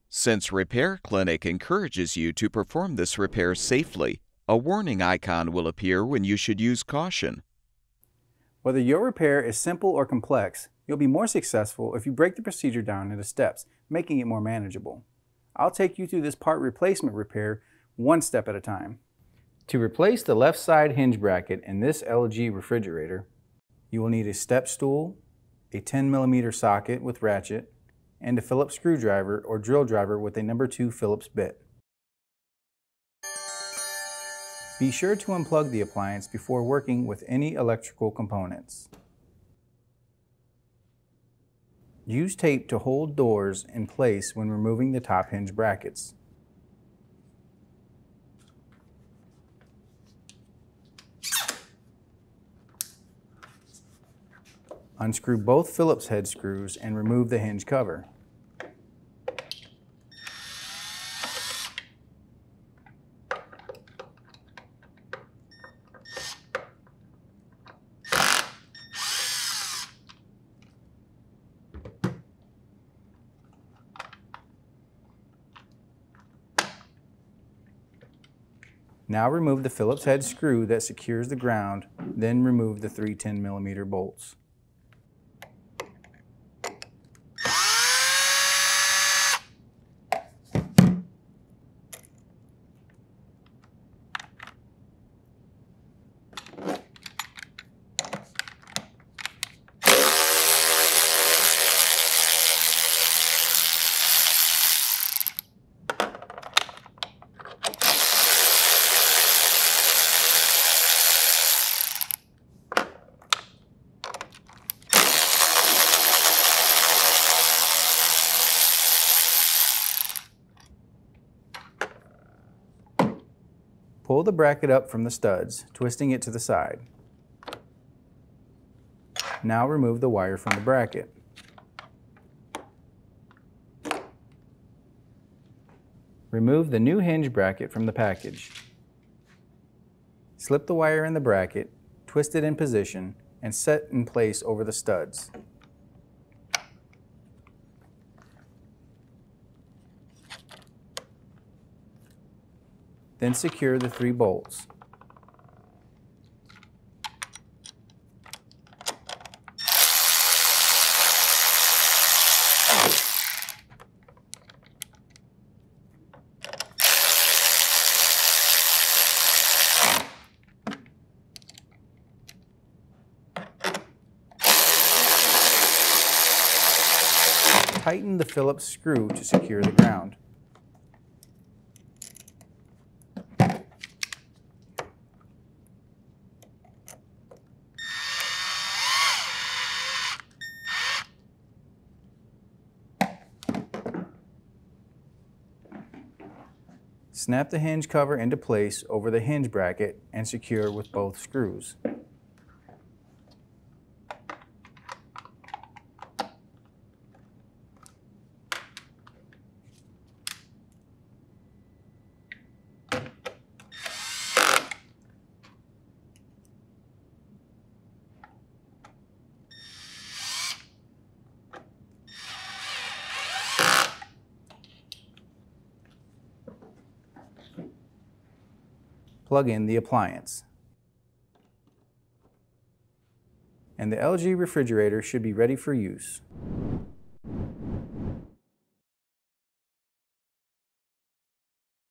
Since Repair Clinic encourages you to perform this repair safely, a warning icon will appear when you should use caution. Whether your repair is simple or complex, you'll be more successful if you break the procedure down into steps, making it more manageable. I'll take you through this part replacement repair one step at a time. To replace the left side hinge bracket in this LG refrigerator, you will need a step stool, a 10mm socket with ratchet, and a Phillips screwdriver or drill driver with a number 2 Phillips bit. Be sure to unplug the appliance before working with any electrical components. Use tape to hold doors in place when removing the top hinge brackets. Unscrew both Phillips head screws and remove the hinge cover. Now remove the Phillips head screw that secures the ground, then remove the 3 10mm bolts. Pull the bracket up from the studs, twisting it to the side. Now remove the wire from the bracket. Remove the new hinge bracket from the package. Slip the wire in the bracket, twist it in position, and set in place over the studs. Then secure the 3 bolts. Tighten the Phillips screw to secure the ground. Snap the hinge cover into place over the hinge bracket and secure with both screws. Plug in the appliance. And the LG refrigerator should be ready for use.